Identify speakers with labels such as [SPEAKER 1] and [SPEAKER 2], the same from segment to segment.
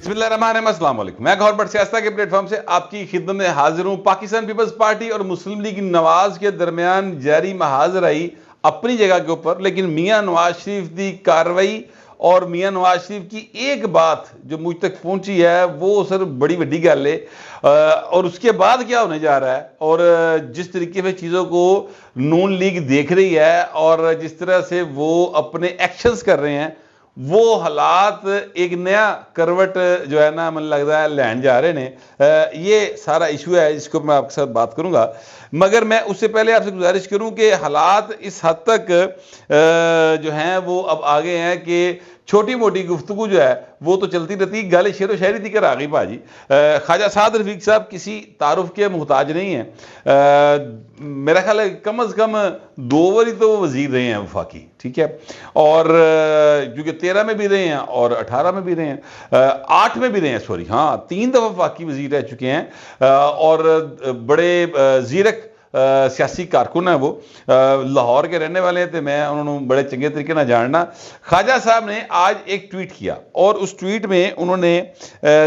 [SPEAKER 1] بسم اللہ الرحمن الرحیم، السلام علیکم۔ میں گور بٹ سیاستہ کے پلیٹ فارم سے آپ کی خدمت میں حاضر ہوں۔ پاکستان پیپلز پارٹی اور مسلم لیگ نواز کے درمیان جاری محاذرائی اپنی جگہ کے اوپر، لیکن میاں نواز شریف دی کارروائی اور میاں نواز شریف کی ایک بات جو مجھ تک پہنچی ہے وہ سر بڑی بڑی گل ہے، اور اس کے بعد کیا ہونے جا رہا ہے اور جس طریقے سے چیزوں کو نون لیگ دیکھ رہی ہے اور جس طرح سے وہ اپنے ایکشنز کر رہے ہیں، وہ حالات ایک نیا کروٹ جو ہے نا من لگتا ہے لین جا رہے ہیں۔ یہ سارا ایشو ہے جس کو میں آپ کے ساتھ بات کروں گا، مگر میں اس سے پہلے آپ سے گزارش کروں کہ حالات اس حد تک جو ہیں وہ اب آگے ہیں کہ چھوٹی موٹی گفتگو جو ہے وہ تو چلتی رہتی، گل شعر و شاعری دیکھ کر آگئی بھاجی۔ خواجہ سعد رفیق صاحب کسی تعارف کے محتاج نہیں ہیں، میرا خیال ہے کم از کم 2 بار تو وہ وزیر رہے ہیں وفاقی، ٹھیک ہے، اور کیونکہ 13 میں بھی رہے ہیں اور 18 میں بھی رہے ہیں، 8 میں بھی رہے ہیں، سوری ہاں 3 دفعہ وفاقی وزیر رہ چکے ہیں، اور بڑے زیرک سیاسی کارکن ہیں وہ، لاہور کے رہنے والے تھے، میں انہوں نے بڑے چنگے طریقے نہ جاننا۔ خواجہ صاحب نے آج ایک ٹویٹ کیا اور اس ٹویٹ میں انہوں نے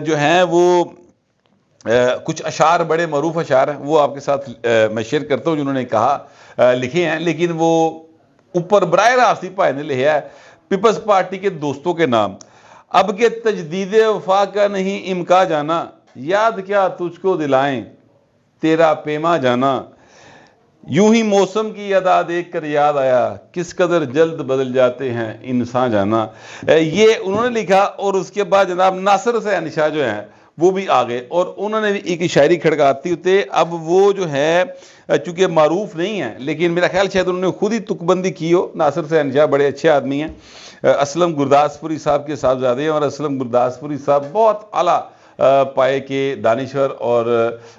[SPEAKER 1] جو ہیں وہ کچھ اشعار، بڑے معروف اشعار ہیں، وہ آپ کے ساتھ میں شیئر کرتا ہوں، جنہوں نے کہا لکھے ہیں، لیکن وہ اوپر براہ راست ہی پائے نے لکھا ہے پیپلز پارٹی کے دوستوں کے نام۔ اب کے تجدید وفا کا نہیں امکا جانا، یاد کیا تجھ کو دلائیں تیرا پیما جانا، یوں ہی موسم کی ادا دیکھ کر یاد آیا کس قدر جلد بدل جاتے ہیں انسان جانا۔ یہ انہوں نے لکھا، اور اس کے بعد جناب ناصر حسین شاہ جو ہیں وہ بھی آگئے اور انہوں نے بھی ایک شاعری کھڑکاتی ہوتے۔ اب وہ جو ہے چونکہ معروف نہیں ہیں، لیکن میرا خیال شاید انہوں نے خود ہی تک بندی کی ہو۔ ناصر حسین شاہ بڑے اچھے آدمی ہیں، اسلم گرداسپوری صاحب کے صاحبزادے ہیں، اور اسلم گرداسپوری صاحب بہت اعلیٰ پائے کے دانشور اور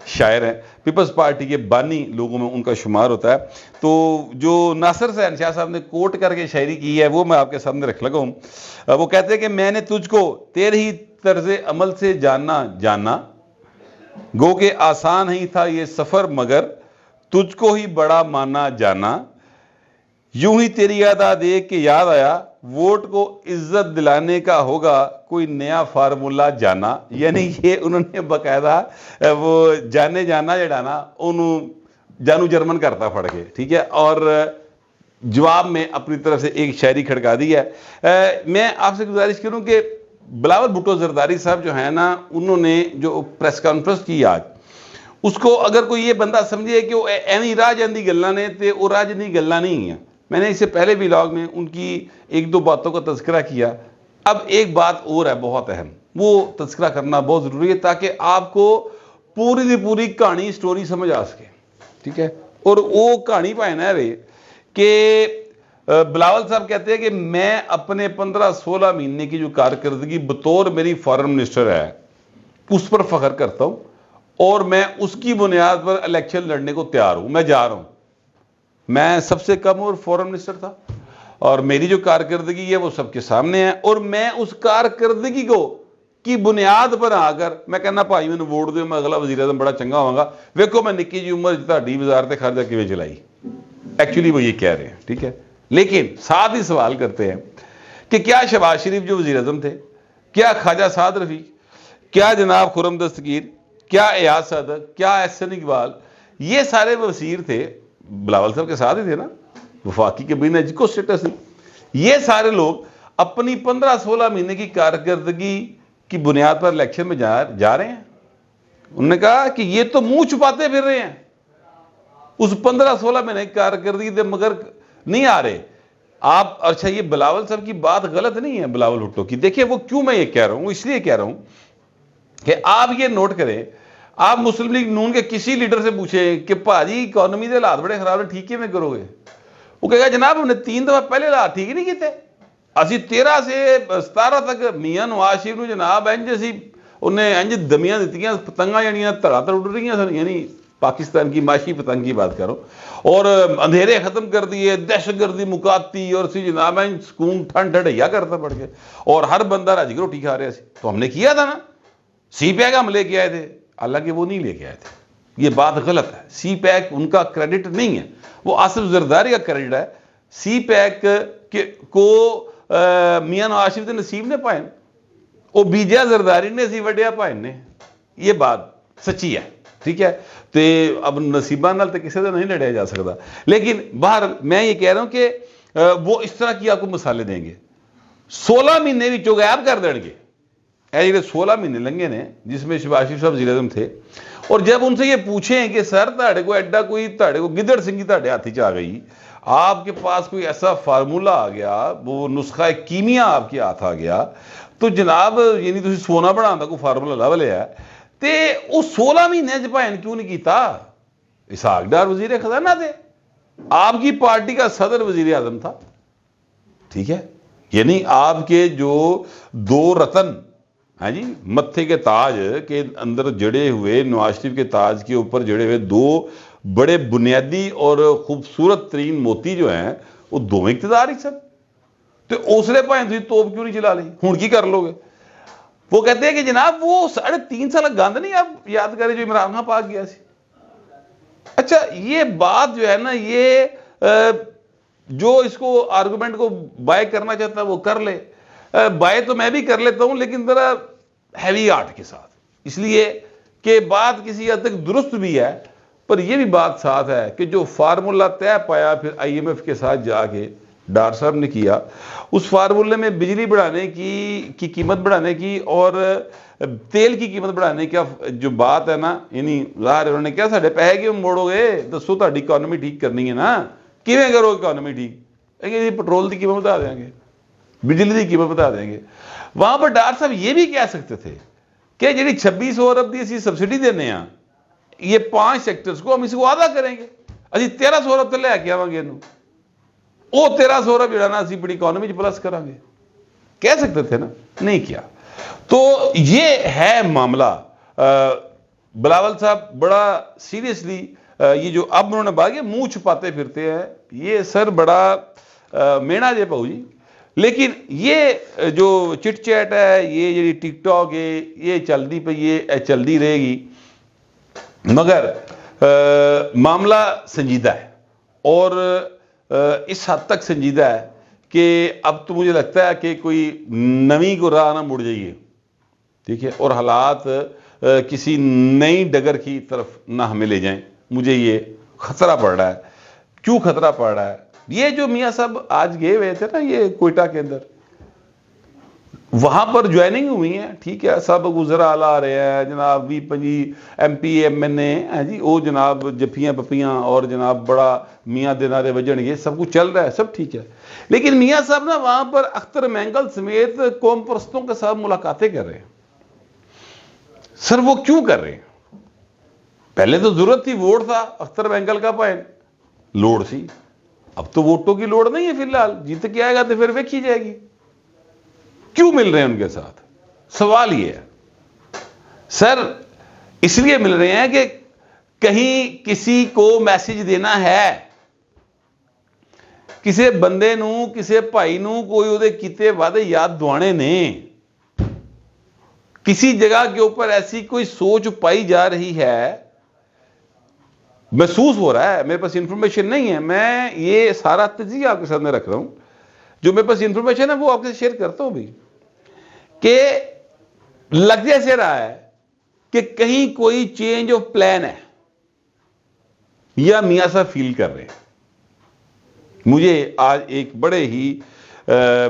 [SPEAKER 1] شاعر ہیں، پیپلز پارٹی کے بانی لوگوں میں ان کا شمار ہوتا ہے۔ تو جو ناصر حسین شاہ صاحب نے کوٹ کر کے شاعری کی ہے وہ میں آپ کے سامنے رکھ لگا ہوں۔ وہ کہتے ہیں کہ میں نے تجھ کو تیرے ہی طرز عمل سے جانا گو کہ آسان ہی تھا یہ سفر، مگر تجھ کو ہی بڑا مانا جانا، یوں ہی تیری ادا دیکھ کے یاد آیا ووٹ کو عزت دلانے کا ہوگا کوئی نیا فارمولا جانا۔ یعنی یہ انہوں نے باقاعدہ وہ جانے جانا جڑانا انہوں جانو جرمن کرتا پڑ کے، ٹھیک ہے، اور جواب میں اپنی طرف سے ایک شاعری کھڑکا دی ہے۔ میں آپ سے گزارش کروں کہ بلاول بھٹو زرداری صاحب جو ہیں نا، انہوں نے جو پریس کانفرنس کی آج، اس کو اگر کوئی یہ بندہ سمجھے کہ وہ ایویں راہ جاندی گلاں نے تے وہ راہ جاندی گلاں نہیں ہیں، میں نے اس سے پہلے ولاگ میں ان کی 1-2 باتوں کا تذکرہ کیا۔ اب ایک بات اور ہے بہت اہم، وہ تذکرہ کرنا بہت ضروری ہے تاکہ آپ کو پوری دی پوری کہانی سٹوری سمجھ آ سکے، ٹھیک ہے۔ اور وہ کہانی پائے نا رہے کہ بلاول صاحب کہتے ہیں کہ میں اپنے 15-16 مہینے کی جو کارکردگی بطور میری فارن منسٹر ہے اس پر فخر کرتا ہوں، اور میں اس کی بنیاد پر الیکشن لڑنے کو تیار ہوں۔ میں جا رہا ہوں، میں سب سے کم عمر فورن منسٹر تھا، اور میری جو کارکردگی ہے وہ سب کے سامنے ہے، اور میں اس کارکردگی کو کی بنیاد پر آ کر میں کہنا بھائی میں نے ووٹ دے، میں اگلا وزیر اعظم بڑا چنگا ہوں گا، ویکھو میں نکی جی عمر تہاڈی وزارت خارجہ کیویں چلائی۔ ایکچولی وہ یہ کہہ رہے ہیں، ٹھیک ہے، لیکن ساتھ ہی سوال کرتے ہیں کہ کیا شہباز شریف جو وزیر اعظم تھے، کیا خواجہ سعد رفیق، کیا جناب خرم دستگیر، کیا ایاز صادق، کیا احسن اقبال، یہ سارے وزیر تھے بلاول صاحب کے ساتھ ہی تھے نا، وفاقی کے بین کو سٹیٹس نہیں، یہ سارے لوگ اپنی 15-16 مہینے کی کارکردگی کی بنیاد پر الیکشن میں جا رہے ہیں۔ انہوں نے کہا کہ یہ تو منہ چھپاتے پھر رہے ہیں، اس 15-16 مہینے کی کارکردگی دے مگر نہیں آ رہے آپ۔ اچھا یہ بلاول صاحب کی بات غلط نہیں ہے بلاول بھٹو کی، دیکھیں وہ کیوں میں یہ کہہ رہا ہوں، اس لیے کہہ رہا ہوں کہ آپ یہ نوٹ کریں، آپ مسلم لیگ نون کے کسی لیڈر سے پوچھیں کہ بھاجی اکانومی دے حالات بڑے خراب ہیں، ٹھیک میں کرو گے؟ وہ کہے گا جناب ہم نے 3 دفعہ پہلے حالات ٹھیک نہیں کیتے، اسی 13 سے 17 تک میاں نواز شریف نے جناب انج اسی انہیں انج دمیاں دتیاں پتنگاں جڑیاں تڑا تڑ اڑ رہی ہیں، یعنی پاکستان کی معاشی پتنگ کی بات کرو، اور اندھیرے ختم کر دیے، دہشت گردی مکاتی، اور اسی جناب سکون ٹھنڈ ڈھیا کرتا پڑ گیا، اور ہر بندہ راجی کی روٹی کھا رہا سی۔ تو ہم نے کیا تھا نا، سی پیک ہم لے کے آئے تھے، حالانکہ وہ نہیں لے کے آئے تھے، یہ بات غلط ہے۔ سی پیک ان کا کریڈٹ نہیں ہے، وہ آصف زرداری کا کریڈٹ ہے۔ سی پیک کو میاں نواز شریف نصیب نے پائے، وہ بیجا زرداری نے سی وڈیا بھائی نے، یہ بات سچی ہے، ٹھیک ہے. تو اب نصیبہ نال تو کسی سے نہیں لڑیا جا سکتا. لیکن باہر میں یہ کہہ رہا ہوں کہ وہ اس طرح کی آپ کو مثالیں دیں گے. 16 مہینے بھی غائب کر دیں گے. اے جڑے 16 مہینے لنگے نے جس میں شہباز شریف صاحب وزیر اعظم تھے، اور جب ان سے یہ پوچھیں کہ سر تاڑے کو ایڈا کوئی تاڑے کو گدڑ سنگھی تاڑے ہاتھی چ آ گئی، آپ کے پاس کوئی ایسا فارمولا آ گیا، وہ نسخہ کیمیا آپ کے ہاتھ آ گیا، تو جناب یعنی تسی سونا بنانا کوئی فارمولا لو لیا تے وہ 16 مہینے چ کیوں نہیں کیتا؟ اسحاق ڈار وزیر خزانہ تھے، آپ کی پارٹی کا صدر وزیر اعظم تھا، ٹھیک ہے. یعنی آپ کے جو 2 رتن، ہاں جی، متھے کے تاج کے اندر جڑے ہوئے، نواز شریف کے تاج کے اوپر جڑے ہوئے 2 بڑے بنیادی اور خوبصورت ترین موتی جو ہیں، وہ دونوں اقتدار ہی سن. تو اسلے بھائیں تھی توپ کیوں نہیں چلا لی؟ ہوں کی کر لو گے؟ وہ کہتے ہیں کہ جناب وہ 3.5 سال گند نہیں آپ یاد کریں جو عمران خان پاک گیا سی. اچھا یہ بات جو ہے نا، یہ جو اس کو آرگومنٹ کو بائے کرنا چاہتا ہے وہ کر لے، بائے تو میں بھی کر لیتا ہوں لیکن ذرا ہیوی آرٹ کے ساتھ، اس لیے کہ بات کسی حد تک درست بھی ہے، پر یہ بھی بات ساتھ ہے کہ جو فارمولا طے پایا پھر IMF کے ساتھ جا کے ڈار صاحب نے کیا، اس فارمولے میں بجلی بڑھانے کی قیمت بڑھانے کی اور تیل کی قیمت بڑھانے کا جو بات ہے نا، یعنی ظاہر انہوں نے کیا ساڑھے پیسے کیوں موڑو گے، دسو تہاڈی اکانومی ٹھیک کرنی ہے نا، کیویں کرو اکانومی ٹھیک؟ کہ پٹرول کی قیمت بتا دیں گے، بجلی کی قیمت بتا دیں گے. وہاں پر ڈار صاحب یہ بھی کہہ سکتے تھے کہ جی 2600 ارب کی اسی سبسڈی دینے ہیں، یہ 5 سیکٹرز کو ہم اس کو آدھا کریں گے، اسی 1300 ارب تو لے کے آواں گے، وہ 1300 ارب جڑا نا اسی بڑی اکانومی پلس کریں گے. کہہ سکتے تھے نا، نہیں کیا. تو یہ ہے معاملہ. بلاول صاحب بڑا سیریسلی یہ جو اب انہوں نے بات کی منہ چھپاتے پھرتے ہیں، یہ سر بڑا مینا جے پاؤ جی. لیکن یہ جو چٹ چیٹ ہے، یہ جی ٹک ٹاک ہے، یہ چلتی پئی، یہ چلتی رہے گی، مگر معاملہ سنجیدہ ہے اور اس حد تک سنجیدہ ہے کہ اب تو مجھے لگتا ہے کہ کوئی نویں کو راہ نہ مڑ جائیے، ٹھیک ہے، اور حالات کسی نئی ڈگر کی طرف نہ ہمیں لے جائیں. مجھے یہ خطرہ پڑ رہا ہے. کیوں خطرہ پڑ رہا ہے؟ یہ جو میاں صاحب آج گئے ہوئے تھے نا یہ کوئٹہ کے اندر، وہاں پر جوائننگ ہوئی ہیں، ٹھیک ہے، سب وزراء اعلیٰ آ رہے ہیں جناب، 20-25 MP MNA جی، وہ جناب جفیاں پپیاں اور جناب بڑا میاں دینارے وجن، یہ سب کچھ چل رہا ہے، سب ٹھیک ہے. لیکن میاں صاحب نا وہاں پر اختر مینگل سمیت قوم پرستوں کے ساتھ ملاقاتیں کر رہے ہیں. سر وہ کیوں کر رہے ہیں؟ پہلے تو ضرورت تھی، ووٹ تھا اختر مینگل کا، پائن لوڑ سی. اب تو ووٹوں کی لوڑ نہیں ہے، فی الحال جیت کے آئے گا تو پھر ویکھی جائے گی. کیوں مل رہے ہیں ان کے ساتھ؟ سوال یہ ہے سر، اس لیے مل رہے ہیں کہ کہیں کسی کو میسج دینا ہے، کسی بندے نو، کسی بھائی نو کوئی وہ کیتے وعدے یاد دوانے نے، کسی جگہ کے اوپر ایسی کوئی سوچ پائی جا رہی ہے، محسوس ہو رہا ہے. میرے پاس انفارمیشن نہیں ہے، میں یہ سارا تجزیہ آپ کے سامنے رکھ رہا ہوں، جو میرے پاس انفارمیشن ہے وہ آپ کے ساتھ شیئر کرتا ہوں بھی، کہ لگ جیسے رہا ہے کہ کہیں کوئی چینج آف پلان ہے یا میاں صاحب فیل کر رہے ہیں. مجھے آج ایک بڑے ہی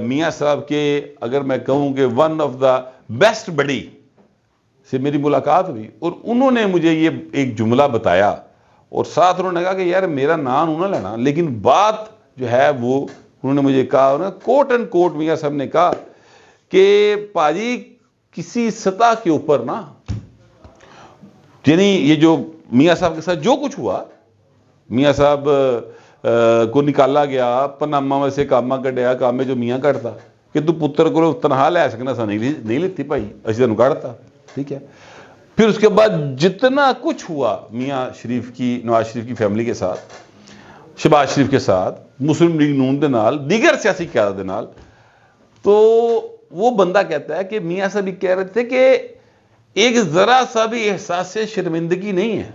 [SPEAKER 1] میاں صاحب کے، اگر میں کہوں کہ ون آف دا بیسٹ بڈی سے میری ملاقات ہوئی، اور انہوں نے مجھے یہ ایک جملہ بتایا، اور ساتھ انہوں نے کہا کہ یار میرا نام نہ لینا، لیکن بات جو ہے وہ انہوں نے مجھے کہا، کوٹ اینڈ کوٹ میاں صاحب نے کہا کہ پاجی کسی سطح کے اوپر نا، یعنی یہ جو میاں صاحب کے ساتھ جو کچھ ہوا، میاں صاحب کو نکالا گیا، پناما میں سے کاما کڈیا، کامے جو میاں کٹتا کہ تو پتر کو تنہا لے سکنا سا نہیں لیتی بھائی، اسی تنہوں کاٹتا، ٹھیک ہے. پھر اس کے بعد جتنا کچھ ہوا میاں شریف کی، نواز شریف کی فیملی کے ساتھ، شہباز شریف کے ساتھ، مسلم لیگ نون دے نال، دیگر سیاسی قیادت دے نال، تو وہ بندہ کہتا ہے کہ میاں صاحب کہہ رہے تھے کہ ایک ذرا سا بھی احساس سے شرمندگی نہیں ہے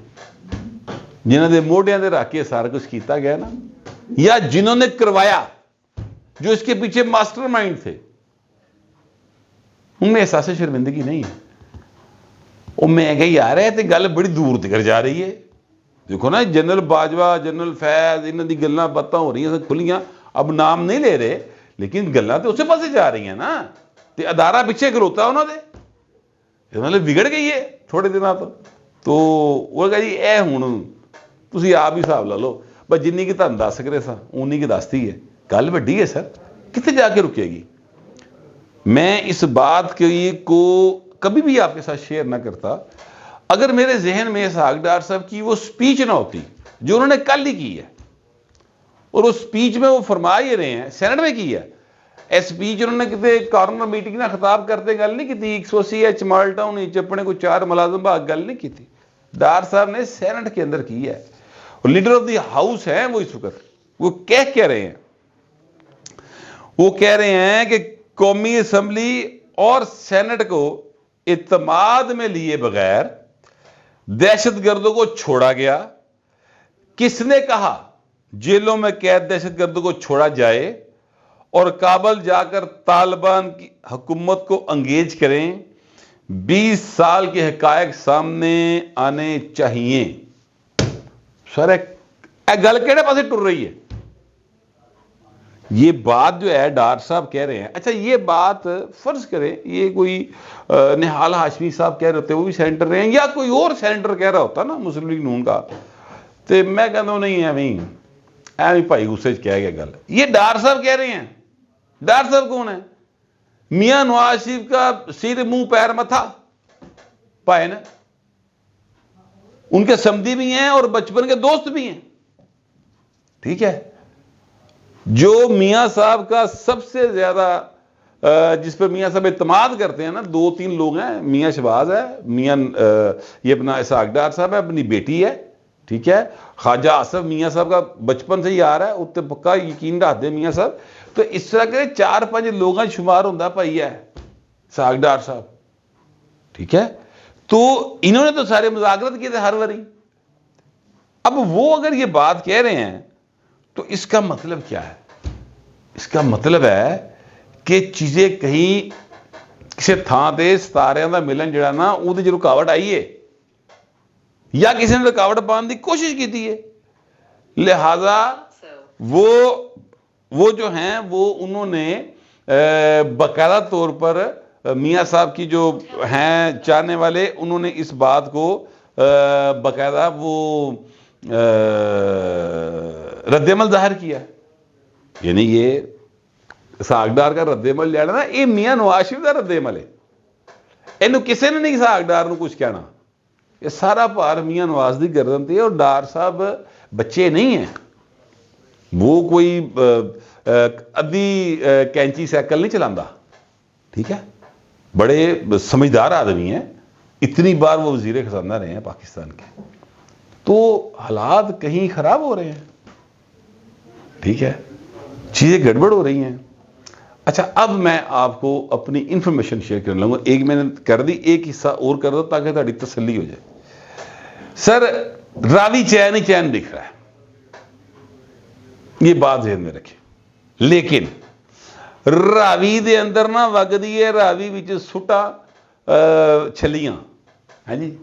[SPEAKER 1] جنہوں نے موڈیاں دے رکھ کے سارا کچھ کیتا گیا نا، یا جنہوں نے کروایا، جو اس کے پیچھے ماسٹر مائنڈ تھے، ان میں احساس شرمندگی نہیں ہے. وہ میں کہ یار ہے تو گل بڑی دور تک جا رہی ہے. دیکھو نا جنرل باجوہ جنرل فیض انہوں دی گلاں باتاں ہو رہی ہیں کھلیاں, اب نام نہیں لے رہے لیکن گلاں تو اسے پاسے جا رہی ہیں نا. تے ادارہ پیچھے کھلوتا انہوں دے مطلب بگڑ گئی ہے تھوڑے دنوں تو وہ کہا جی اے ہوں تسی آپ ہی حساب لا لو بس جنی کی تہن دس سکتے سا اونی کی دستی ہے. گل وڈی ہے سر, کتنے جا کے رکے گی. میں اس بات کو کبھی بھی آپ کے ساتھ شیئر نہ کرتا اگر میرے ذہن میں اسحاق ڈار صاحب کی وہ سپیچ نہ ہوتی جو انہوں نے کل ہی کی ہے. اور اس سپیچ میں وہ فرما ہی رہے ہیں, سینٹ میں کی ہے اے سپیچ انہوں نے کتے کارنر میٹنگ نہ خطاب کرتے گل نہیں کی تھی 180 ایچ مال ٹاؤن اپنے کو 4 ملازم بھاگ گل نہیں کی تھی. ڈار صاحب نے سینٹ کے اندر کی ہے. اور لیڈر آف دی ہاؤس ہیں وہ اس وقت, وہ کہہ رہے ہیں, وہ کہہ رہے ہیں کہ قومی اسمبلی اور سینٹ کو اعتماد میں لیے بغیر دہشت گردوں کو چھوڑا گیا. کس نے کہا جیلوں میں قید دہشت گردوں کو چھوڑا جائے اور کابل جا کر طالبان کی حکومت کو انگیج کریں؟ 20 سال کے حقائق سامنے آنے چاہیے. سر گل کہڑے پاسے ٹر رہی ہے؟ یہ بات جو ہے ڈار صاحب کہہ رہے ہیں, اچھا یہ بات فرض کریں یہ کوئی نہال ہاشمی صاحب کہہ رہے ہوتے, وہ بھی سینٹر رہے ہیں, یا کوئی اور سینٹر کہہ رہا ہوتا نا مسلم لیگ نون کا, تو میں کہتا ہوں نہیں ایویں بھائی غصے کہہ گیا گل. یہ ڈار صاحب کہہ رہے ہیں. ڈار صاحب کون ہے؟ میاں نواز شریف کا سر منہ پیر متھا پائے نا, ان کے سمدھی بھی ہیں اور بچپن کے دوست بھی ہیں. ٹھیک ہے, جو میاں صاحب کا سب سے زیادہ جس پر میاں صاحب اعتماد کرتے ہیں نا 2-3 لوگ ہیں. میاں شہباز ہے, میاں یہ اپنا اسحاق ڈار صاحب ہے, اپنی بیٹی ہے. ٹھیک ہے, خواجہ آصف میاں صاحب کا بچپن سے ہی آ رہا ہے, اتنے پکا یقین رکھتے ہیں میاں صاحب. تو اس طرح کے 4-5 لوگوں شمار ہوتا پائی ہے اسحاق ڈار صاحب. ٹھیک ہے, تو انہوں نے تو سارے مذاکرات کیے تھے ہر واری. اب وہ اگر یہ بات کہہ رہے ہیں تو اس کا مطلب کیا ہے؟ اس کا مطلب ہے کہ چیزیں کہیں کسی تھان تے ستاریاں دا ملن جڑا نا وہ جو رکاوٹ آئی ہے یا کسی نے رکاوٹ پانے کی کوشش کی ہے. لہذا وہ جو ہیں وہ انہوں نے باقاعدہ طور پر میاں صاحب کی جو ہیں چاہنے والے, انہوں نے اس بات کو باقاعدہ وہ رد عمل ظاہر کیا. یعنی یہ اسحاق ڈار کا رد عمل جانا نا یہ میاں نواز شریف کا رد عمل ہے. یہ کسی نے نہیں اسحاق ڈار نو کچھ کہنا, یہ سارا بھار میاں نواز دی گردن تے. اور ڈار صاحب بچے نہیں ہیں, وہ کوئی ادھی کینچی سائیکل نہیں چلاندہ. ٹھیک ہے, بڑے سمجھدار آدمی ہیں, اتنی بار وہ وزیر خزانہ رہے ہیں پاکستان کے. تو حالات کہیں خراب ہو رہے ہیں. ٹھیک ہے, چیزیں گڑبڑ ہو رہی ہیں. اچھا اب میں آپ کو اپنی انفارمیشن شیئر کرنے لوں گا. ایک میں نے کر دی, ایک حصہ اور کر دو تاکہ تھوڑی تسلی ہو جائے. سر راوی چین ہی چین دکھ رہا ہے, یہ بات ذہن میں رکھیں. لیکن راوی دے اندر نہ وگدی ہے, راوی وچ سٹا چھلیاں. ہاں جی,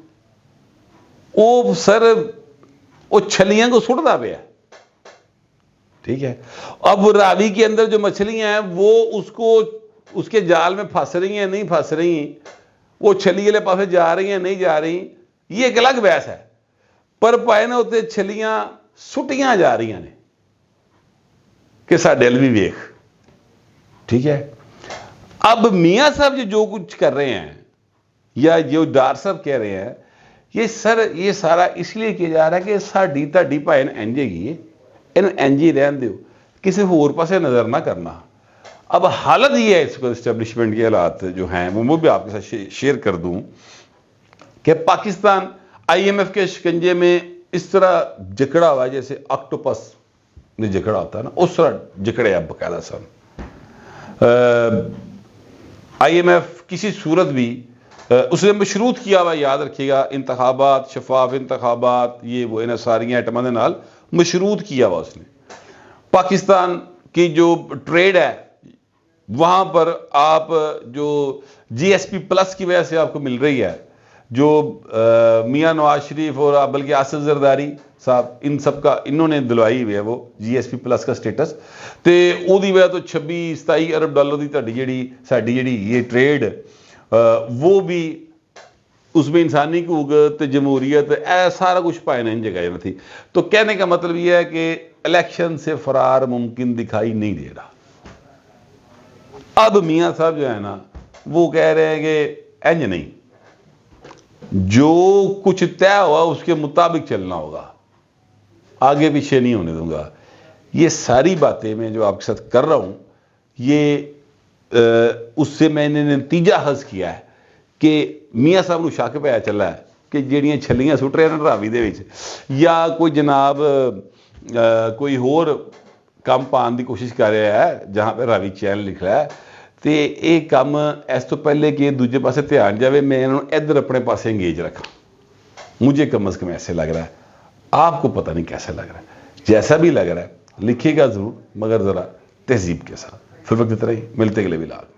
[SPEAKER 1] وہ سر وہ چھلیاں کو سٹتا پیا. ٹھیک ہے, اب راوی کے اندر جو مچھلیاں ہیں وہ اس کے جال میں پھنس رہی ہیں نہیں پھنس رہی ہیں, وہ چھلی والے پاسے جا رہی ہیں نہیں جا رہی, یہ ایک الگ بحث ہے. پر پائے نہ ہوتے چھلیاں سٹیاں جا رہی ہیں کہ ساڈے ول بھی ویکھ. ٹھیک ہے, اب میاں صاحب جو کچھ کر رہے ہیں یا جو ڈار صاحب کہہ رہے ہیں, یہ سر یہ سارا اس لیے کیا جا رہا ہے کہ ساڈی تہاڈی بھائی انجے گی, انجی رہن دیو, کسی ہور پاسے نظر نہ کرنا. اب حالت یہ ہے اس کو اسٹیبلشمنٹ کے حالات جو ہیں وہ بھی آپ کے ساتھ شیئر کر دوں کہ پاکستان IMF کے شکنجے میں اس طرح جکڑا ہوا ہے جیسے آکٹوپس میں جکڑا ہوتا ہے نا, اس طرح جکڑے اب باقاعدہ سن. IMF کسی صورت بھی اس نے مشروط کیا ہوا, یاد رکھیے گا, انتخابات, شفاف انتخابات, یہ وہ انہیں ساری آئٹموں کے نال مشروط کیا ہوا اس نے. پاکستان کی جو ٹریڈ ہے وہاں پر آپ جو جی ایس پی پلس کی وجہ سے آپ کو مل رہی ہے، جو میاں نواز شریف اور بلکہ آصف زرداری صاحب ان سب کا انہوں نے دلوائی ہوئی ہے وہ جی ایس پی پلس کا سٹیٹس، تے او دی وجہ تو 26-27 ارب ڈالر دی تہاڈی جیڑی ساڈی جیڑی یہ ٹریڈ وہ بھی اس میں انسانی حقوق جمہوریت سارا کچھ پائے نہیں جگہ میں تھی۔ تو کہنے کا مطلب یہ ہے کہ الیکشن سے فرار ممکن دکھائی نہیں دے رہا۔ اب میاں صاحب جو ہے نا وہ کہہ رہے ہیں کہ انج نہیں، جو کچھ طے ہوا اس کے مطابق چلنا ہوگا، آگے پیچھے نہیں ہونے دوں گا۔ یہ ساری باتیں میں جو آپ کے ساتھ کر رہا ہوں، یہ اس سے میں نے نتیجہ حاصل کیا ہے کہ میاں صاحب نو شک پیا چلا ہے کہ جیڑیاں چھلیاں سٹ رہے ہیں راوی دے وچ، یا کوئی جناب کوئی ہور کام پان دی کوشش کر رہا ہے جہاں پہ راوی چینل لکھ رہا ہے، تے ایک کام اس تو پہلے کہ دوسرے پاسے دھیان جاوے میں انہوں ادھر اپنے پاسے انگیج رکھا۔ مجھے کم از کم ایسے لگ رہا ہے، آپ کو پتہ نہیں کیسے لگ رہا ہے۔ جیسا بھی لگ رہا ہے لکھیے گا ضرور، مگر ذرا تہذیب کے ساتھ۔ پھر وقت اتنا ہی، ملتے اگلے ولاگ۔